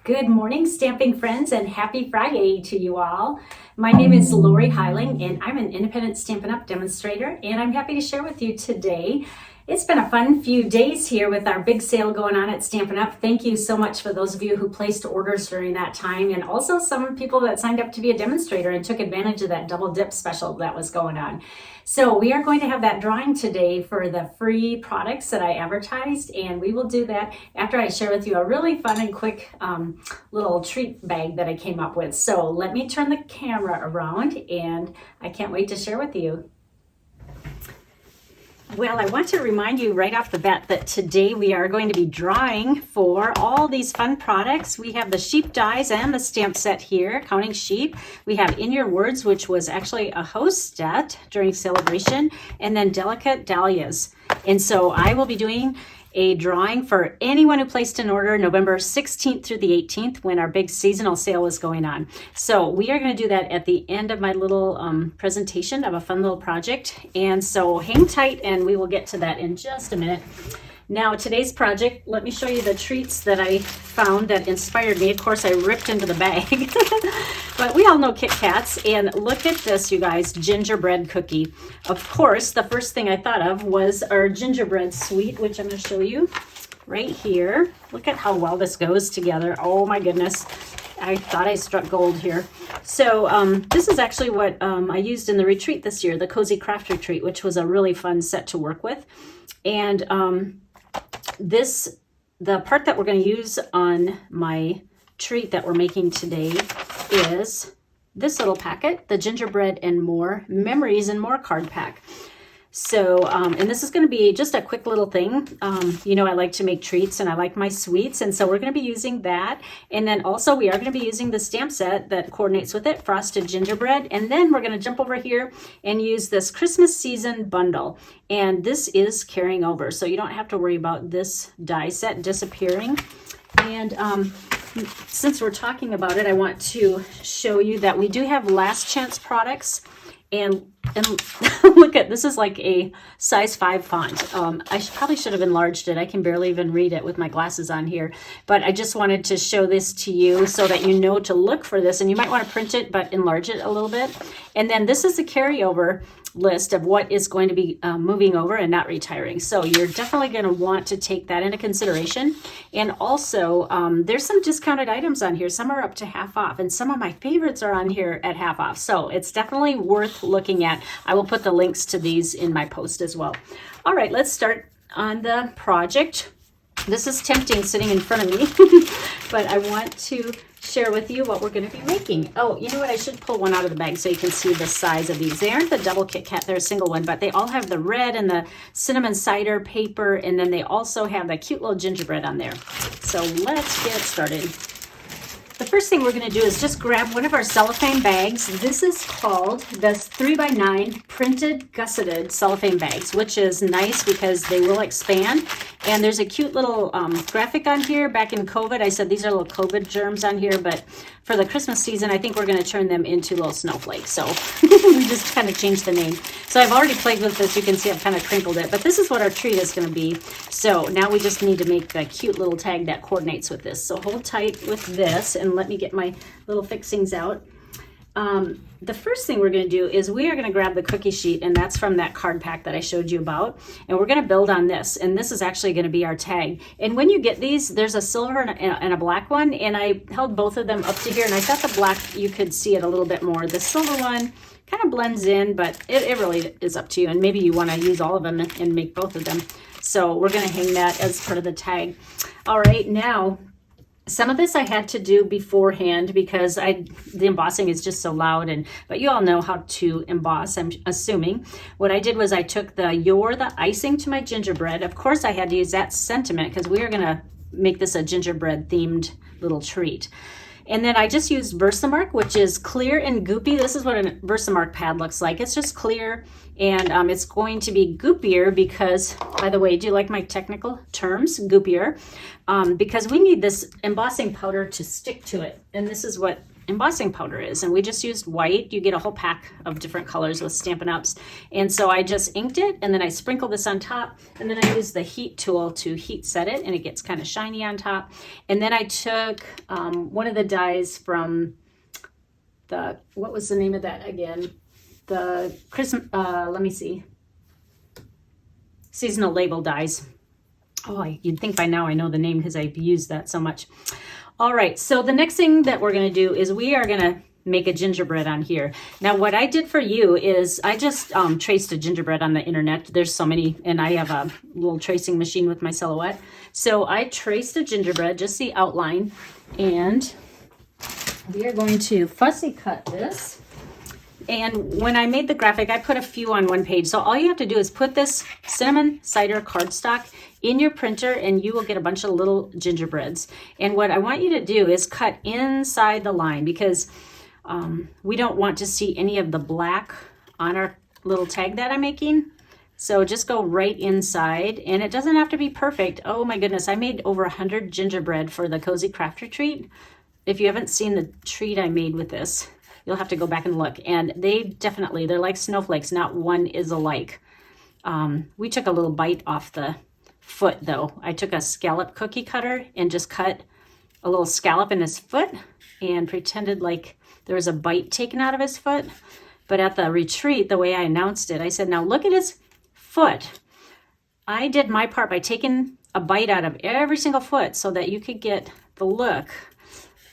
Good morning, stamping friends, and happy Friday to you all. My name is Lorri Heiling, and I'm an independent Stampin' Up! Demonstrator, and I'm happy to share with you today. It's been a fun few days here with our big sale going on at Stampin' Up! Thank you so much for those of you who placed orders during that time, and also some people that signed up to be a demonstrator and took advantage of that double dip special that was going on. So we are going to have that drawing today for the free products that I advertised, and we will do that after I share with you a really fun and quick little treat bag that I came up with. So let me turn the camera around, and I can't wait to share with you. Well, I want to remind you right off the bat that today we are going to be drawing for all these fun products. We have the sheep dies and the stamp set here, Counting Sheep. We have In Your Words, which was actually a host set during celebration, and then Delicate Dahlias. And so I will be doing a drawing for anyone who placed an order November 16th through the 18th when our big seasonal sale is going on. So we are going to do that at the end of my little presentation of a fun little project. And so hang tight and we will get to that in just a minute. Now today's project, let me show you the treats that I found that inspired me. Of course, I ripped into the bag, but we all know Kit Kats, and look at this, you guys, gingerbread cookie. Of course, the first thing I thought of was our gingerbread sweet, which I'm going to show you right here. Look at how well this goes together. Oh my goodness. I thought I struck gold here. So this is actually what I used in the retreat this year, the Cozy Craft Retreat, which was a really fun set to work with. And the part that we're going to use on my treat that we're making today is this little packet, the Gingerbread and More Memories and More card pack. So, and this is going to be just a quick little thing. You know, I like to make treats and I like my sweets. And so we're going to be using that. And then also we are going to be using the stamp set that coordinates with it, Frosted Gingerbread. And then we're going to jump over here and use this Christmas season bundle. And this is carrying over. So you don't have to worry about this die set disappearing. And since we're talking about it, I want to show you that we do have last chance products. And look at, this is like a size 5 font. I probably should have enlarged it. I can barely even read it with my glasses on here. But I just wanted to show this to you so that you know to look for this. And you might want to print it, but enlarge it a little bit. And then this is the carryover list of what is going to be moving over and not retiring. So you're definitely going to want to take that into consideration. And also, there's some discounted items on here. Some are up to half off, and some of my favorites are on here at half off. So it's definitely worth looking at. I will put the links to these in my post as well. All right, let's start on the project. This is tempting sitting in front of me, but I want to share with you what we're going to be making. Oh, you know what? I should pull one out of the bag so you can see the size of these. They aren't the double Kit Kat, they're a single one, but they all have the red and the cinnamon cider paper, and then they also have the cute little gingerbread on there. So let's get started. The first thing we're going to do is just grab one of our cellophane bags. This is called the 3x9 printed gusseted cellophane bags, which is nice because they will expand. And there's a cute little graphic on here. Back in COVID, I said these are little COVID germs on here, but for the Christmas season, I think we're going to turn them into little snowflakes. So we just kind of changed the name. So I've already played with this. You can see I've kind of crinkled it, but this is what our treat is going to be. So now we just need to make the cute little tag that coordinates with this. So hold tight with this and let me get my little fixings out. The first thing we're going to do is we are going to grab the cookie sheet, and that's from that card pack that I showed you about, and we're going to build on this, and this is actually going to be our tag. And when you get these, there's a silver and a black one, and I held both of them up to here, and I thought the black, you could see it a little bit more. The silver one kind of blends in, but it really is up to you, and maybe you want to use all of them and make both of them. So we're going to hang that as part of the tag. All right, now some of this I had to do beforehand because the embossing is just so loud, but you all know how to emboss, I'm assuming. What I did was I took You're the icing to my gingerbread. Of course I had to use that sentiment because we are going to make this a gingerbread themed little treat. And then I just used Versamark, which is clear and goopy. This is what a Versamark pad looks like. It's just clear, and it's going to be goopier because, by the way, do you like my technical terms, goopier? Because we need this embossing powder to stick to it. And this is what embossing powder is. And we just used white. You get a whole pack of different colors with Stampin' Ups. And so I just inked it, and then I sprinkled this on top, and then I used the heat tool to heat set it, and it gets kind of shiny on top. And then I took one of the dies from the, what was the name of that again? The Christmas, let me see. Seasonal label dies. Oh, you'd think by now I know the name because I've used that so much. All right, so the next thing that we're gonna do is we are gonna make a gingerbread on here. Now what I did for you is I just traced a gingerbread on the internet. There's so many, and I have a little tracing machine with my Silhouette. So I traced a gingerbread, just the outline, and we are going to fussy cut this. And when I made the graphic, I put a few on one page. So all you have to do is put this cinnamon cider cardstock in your printer, and you will get a bunch of little gingerbreads. And what I want you to do is cut inside the line, because we don't want to see any of the black on our little tag that I'm making. So just go right inside, and it doesn't have to be perfect. Oh my goodness, I made over 100 gingerbread for the Cozy Craft Retreat. If you haven't seen the treat I made with this, you'll have to go back and look. And they're like snowflakes. Not one is alike. We took a little bite off the foot though. I took a scallop cookie cutter and just cut a little scallop in his foot and pretended like there was a bite taken out of his foot. But at the retreat, the way I announced it, I said, now look at his foot. I did my part by taking a bite out of every single foot so that you could get the look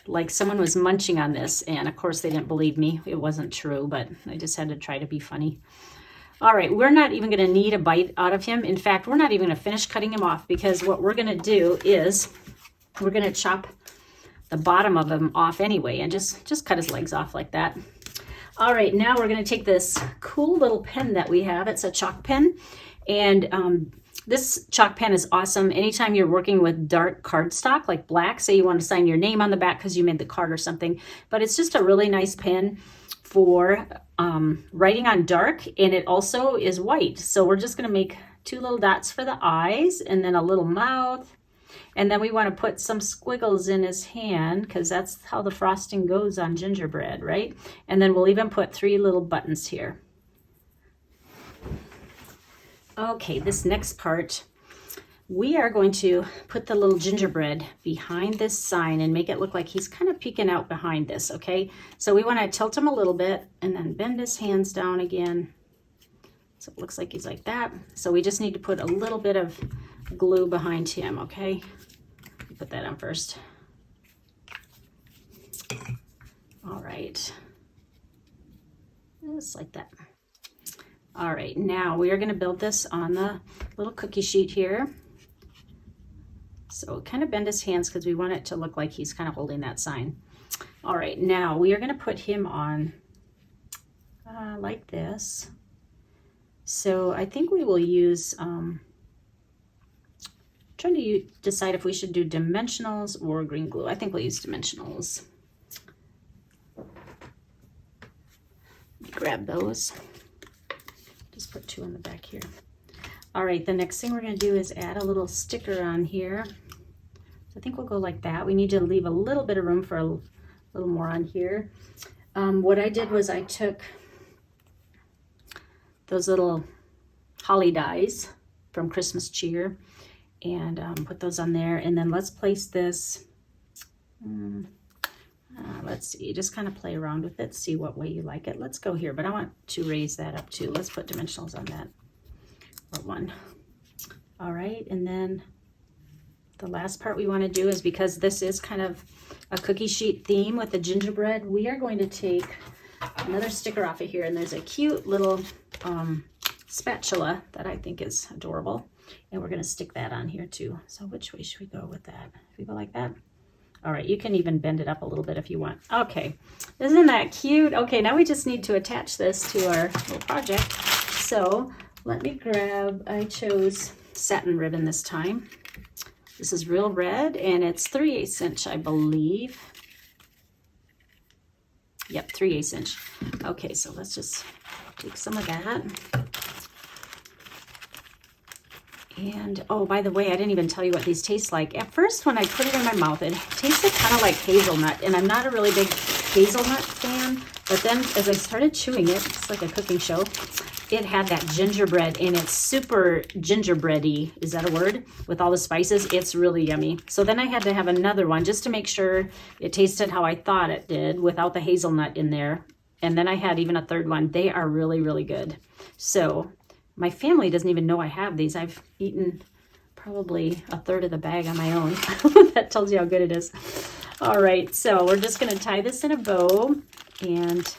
like someone was munching on this. And of course they didn't believe me. It wasn't true, but I just had to try to be funny. All right, we're not even going to need a bite out of him. In fact, we're not even going to finish cutting him off, because what we're going to do is we're going to chop the bottom of him off anyway and just cut his legs off like that. All right, now we're going to take this cool little pen that we have. It's a chalk pen, and this chalk pen is awesome anytime you're working with dark cardstock like black. Say you want to sign your name on the back because you made the card or something, but it's just a really nice pen for writing on dark, and it also is white. So we're just going to make 2 little dots for the eyes and then a little mouth, and then we want to put some squiggles in his hand because that's how the frosting goes on gingerbread, right? And then we'll even put 3 little buttons here. Okay, this next part, we are going to put the little gingerbread behind this sign and make it look like he's kind of peeking out behind this, okay? So we want to tilt him a little bit and then bend his hands down again. So it looks like he's like that. So we just need to put a little bit of glue behind him, okay? Put that on first. All right. Just like that. All right, now we are going to build this on the little cookie sheet here. So kind of bend his hands because we want it to look like he's kind of holding that sign. All right, now we are going to put him on like this. So I think we will use, trying to decide if we should do dimensionals or green glue. I think we'll use dimensionals. Grab those. Just put 2 on the back here. All right, the next thing we're going to do is add a little sticker on here. So I think we'll go like that. We need to leave a little bit of room for a little more on here. What I did was I took those little holly dies from Christmas Cheer and put those on there. And then let's place this. Let's see, just kind of play around with it, see what way you like it. Let's go here, but I want to raise that up too. Let's put dimensionals on that, or 1. All right, and then the last part we want to do is, because this is kind of a cookie sheet theme with the gingerbread, we are going to take another sticker off of here, and there's a cute little spatula that I think is adorable, and we're going to stick that on here too. So which way should we go with that? If we go like that? All right, you can even bend it up a little bit if you want. Okay, isn't that cute? Okay, now we just need to attach this to our little project. So let me grab, I chose satin ribbon this time. This is real red, and it's 3/8 inch, I believe. Yep, 3/8 inch. Okay, so let's just take some of that. And oh, by the way, I didn't even tell you what these taste like. At first, when I put it in my mouth, it tasted kind of like hazelnut, and I'm not a really big hazelnut fan, but then as I started chewing it, it's like a cooking show, it had that gingerbread, and it's super gingerbready, is that a word? With all the spices, it's really yummy. So then I had to have another one just to make sure it tasted how I thought it did without the hazelnut in there. And then I had even a third one. They are really, really good. So my family doesn't even know I have these. I've eaten probably a third of the bag on my own. That tells you how good it is. All right, so we're just gonna tie this in a bow, and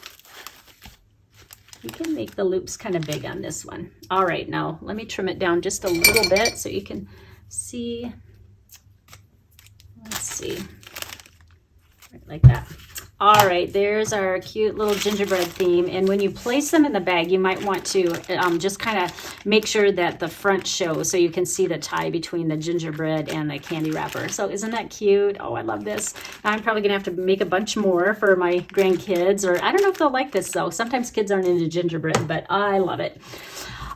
you can make the loops kind of big on this one. All right, now let me trim it down just a little bit so you can see. Let's see, right like that. All right, there's our cute little gingerbread theme. And when you place them in the bag, you might want to just kind of make sure that the front shows so you can see the tie between the gingerbread and the candy wrapper. So isn't that cute? Oh, I love this. I'm probably gonna have to make a bunch more for my grandkids, or I don't know if they'll like this though. Sometimes kids aren't into gingerbread, but I love it.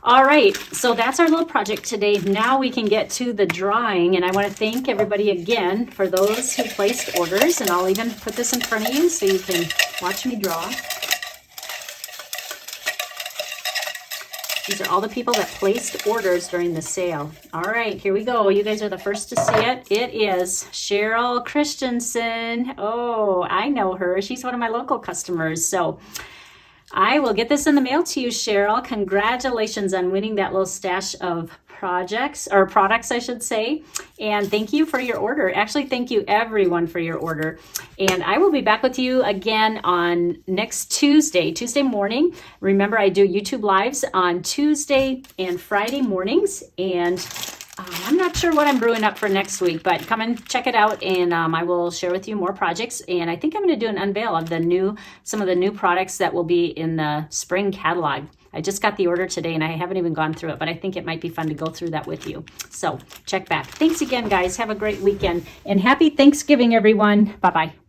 All right, so that's our little project today. Now we can get to the drawing, and I want to thank everybody again for those who placed orders, and I'll even put this in front of you so you can watch me draw. These are all the people that placed orders during the sale. All right, here we go. You guys are the first to see it. It is Cheryl Christensen. Oh, I know her. She's one of my local customers. So I will get this in the mail to you, Cheryl. Congratulations on winning that little stash of projects, or products, I should say. And thank you for your order. Actually, thank you everyone for your order. And I will be back with you again on next Tuesday morning. Remember, I do YouTube Lives on Tuesday and Friday mornings. And I'm not sure what I'm brewing up for next week, but come and check it out, and I will share with you more projects. And I think I'm going to do an unveil of some of the new products that will be in the spring catalog. I just got the order today, and I haven't even gone through it, but I think it might be fun to go through that with you. So check back. Thanks again, guys. Have a great weekend, and happy Thanksgiving, everyone. Bye-bye.